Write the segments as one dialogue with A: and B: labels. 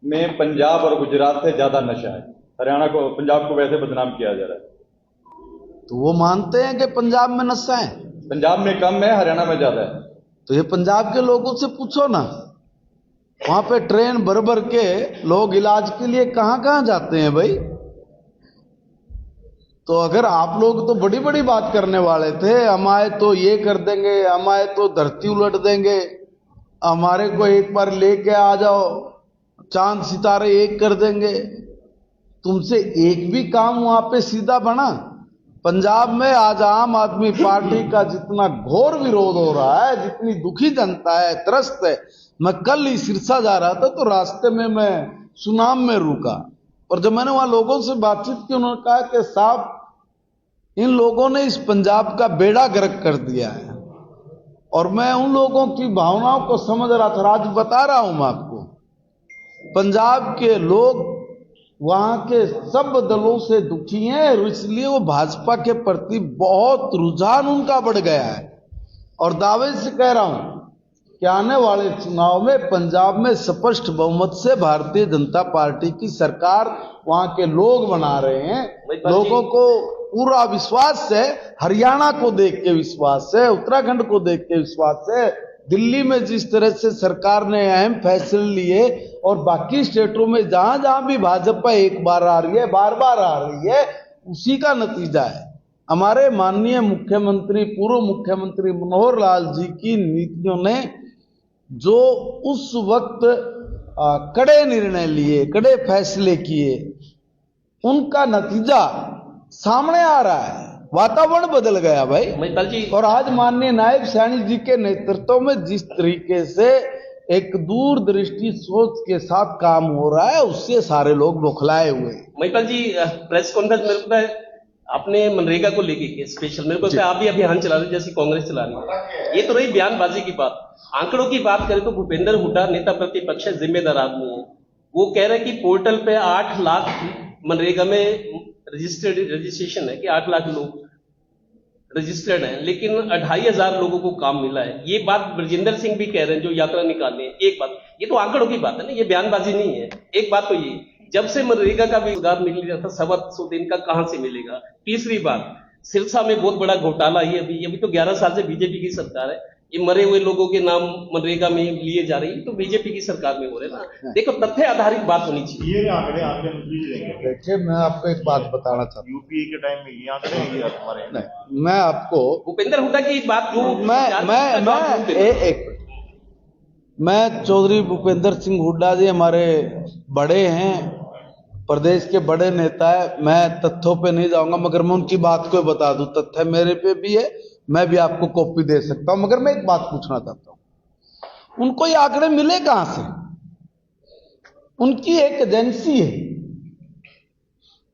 A: में पंजाब और गुजरात से ज्यादा नशा है। हरियाणा को, पंजाब को वैसे बदनाम किया जा रहा है।
B: तो वो मानते हैं कि पंजाब में नशा है।
A: पंजाब में कम है, हरियाणा में ज्यादा है।
B: तो ये पंजाब के लोगों से पूछो ना, वहां पे ट्रेन भर भर के लोग इलाज के लिए कहां कहां जाते हैं भाई। तो अगर आप लोग तो बड़ी बड़ी बात करने वाले थे, हम आए तो ये कर देंगे, हम आए तो धरती उलट देंगे, हमारे को एक बार लेके आ जाओ, चांद सितारे एक कर देंगे। तुमसे एक भी काम वहां पे सीधा बना? पंजाब में आज आम आदमी पार्टी का जितना घोर विरोध हो रहा है, जितनी दुखी जनता है, त्रस्त है। मैं कल ही सिरसा जा रहा था तो रास्ते में मैं सुनाम में रुका, और जब मैंने वहां लोगों से बातचीत की, उन्होंने कहा कि साहब इन लोगों ने इस पंजाब का बेड़ा गर्क कर दिया है। और मैं उन लोगों की भावनाओं को समझ रहा था। आज बता रहा हूं मैं आपको, पंजाब के लोग वहां के सब दलों से दुखी हैं, और इसलिए वो भाजपा के प्रति बहुत रुझान उनका बढ़ गया है। और दावे से कह रहा हूं कि आने वाले चुनाव में पंजाब में स्पष्ट बहुमत से भारतीय जनता पार्टी की सरकार वहां के लोग बना रहे हैं। लोगों को पूरा विश्वास है, हरियाणा को देख के विश्वास है, उत्तराखंड को देख के विश्वास है। दिल्ली में जिस तरह से सरकार ने अहम फैसले लिए, और बाकी स्टेटों में जहां जहां भी भाजपा एक बार आ रही है, बार बार आ रही है, उसी का नतीजा है। हमारे माननीय मुख्यमंत्री, पूर्व मुख्यमंत्री मनोहर लाल जी की नीतियों ने जो उस वक्त कड़े निर्णय लिए, कड़े फैसले किए, उनका नतीजा सामने आ रहा है। वातावरण बदल गया भाई। और आज माननीय नायब सैनी जी के नेतृत्व में जिस तरीके से एक दूरदृष्टि सोच के साथ काम हो रहा है, उससे सारे लोग बौखलाए हुए।
C: महिपाल जी, प्रेस कॉन्फ्रेंस मेरे को है, आपने मनरेगा को लेके स्पेशल मेरे को आप भी अभियान चला रहे जैसी कांग्रेस चला रही है। ये तो रही बयानबाजी की बात। आंकड़ों की बात करें तो भूपेंद्र हुड्डा नेता प्रतिपक्ष है, जिम्मेदार आदमी है, वो कह रहे हैं कि पोर्टल पे 8 लाख मनरेगा में रजिस्ट्रेशन है, कि 8 लाख लोग रजिस्टर्ड हैं, लेकिन 25,000 लोगों को काम मिला है। ये बात ब्रजेंद्र सिंह भी कह रहे हैं जो यात्रा निकाले हैं। एक बात, ये तो आंकड़ों की बात है ना, ये बयानबाजी नहीं है। एक बात तो ये, जब से मनरेगा का भी रोजगार मिल रहा था, 125 दिन का कहां से मिलेगा। तीसरी बात, सिरसा में बहुत बड़ा घोटाला ये अभी तो 11 साल से बीजेपी की सरकार है, ये मरे हुए लोगों के नाम मनरेगा में लिए जा रही है, तो बीजेपी की सरकार में हो रहे ना। देखो, तथ्य आधारित बात होनी चाहिए।
D: ये आंकड़े आपके मंत्री जी देंगे।
B: देखिए, मैं आपको एक बात बताना चाहता हूँ,
D: यूपीए के टाइम में ये आंकड़े हैं, ये हमारे
B: नहीं, मैं आपको
C: भूपेंद्र हुड्डा की बात जो
B: मैं चौधरी भूपेंद्र सिंह हुड्डा जी हमारे बड़े हैं, प्रदेश के बड़े नेता है। मैं तथ्यों पे नहीं जाऊंगा, मगर मैं उनकी बात को बता दूं, तथ्य मेरे पे भी है, मैं भी आपको कॉपी दे सकता हूं। मगर मैं एक बात पूछना चाहता हूं, उनको ये आंकड़े मिले कहां से? उनकी एक एजेंसी है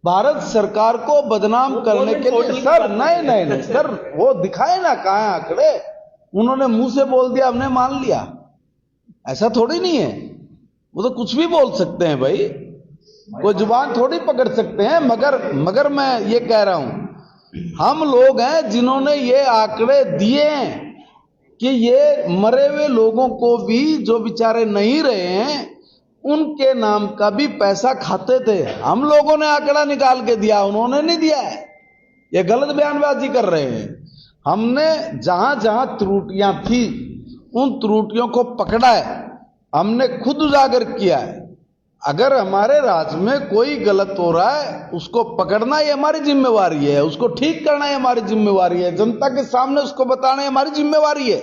B: भारत सरकार को बदनाम करने के लिए। सर नहीं सर, वो दिखाए ना कहां है आंकड़े। उन्होंने मुंह से बोल दिया, हमने मान लिया, ऐसा थोड़ी नहीं है। वो तो कुछ भी बोल सकते हैं भाई, कोई जुबान थोड़ी पकड़ सकते हैं। मगर मैं ये कह रहा हूं, हम लोग हैं जिन्होंने ये आंकड़े दिए हैं कि ये मरे हुए लोगों को भी, जो बेचारे नहीं रहे हैं, उनके नाम का भी पैसा खाते थे। हम लोगों ने आंकड़ा निकाल के दिया, उन्होंने नहीं दिया है। ये गलत बयानबाजी कर रहे हैं। हमने जहां जहां त्रुटियां थी, उन त्रुटियों को पकड़ा है, हमने खुद उजागर किया है। अगर हमारे राज्य में कोई गलत हो रहा है, उसको पकड़ना ये हमारी जिम्मेवारी है, उसको ठीक करना ये हमारी जिम्मेवारी है, जनता के सामने उसको बताना ये हमारी जिम्मेवारी है।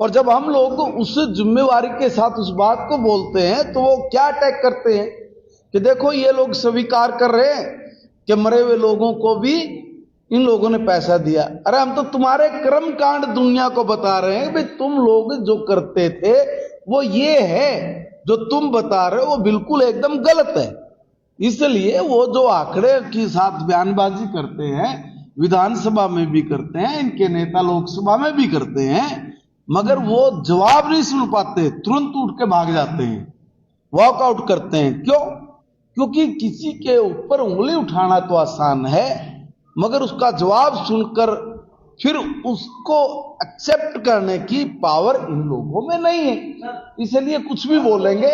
B: और जब हम लोग उस जिम्मेवारी के साथ उस बात को बोलते हैं, तो वो क्या अटैक करते हैं कि देखो ये लोग स्वीकार कर रहे हैं कि मरे हुए लोगों को भी इन लोगों ने पैसा दिया। अरे हम तो तुम्हारे कर्म कांड दुनिया को बता रहे हैं भाई, तुम लोग जो करते थे वो ये है, जो तुम बता रहे हो वो बिल्कुल एकदम गलत है। इसलिए वो जो आंकड़े के साथ बयानबाजी करते हैं, विधानसभा में भी करते हैं, इनके नेता लोकसभा में भी करते हैं, मगर वो जवाब नहीं सुन पाते, तुरंत उठ के भाग जाते हैं, वॉकआउट करते हैं। क्यों? क्योंकि किसी के ऊपर उंगली उठाना तो आसान है, मगर उसका जवाब सुनकर फिर उसको एक्सेप्ट करने की पावर इन लोगों में नहीं है। इसलिए कुछ भी बोलेंगे।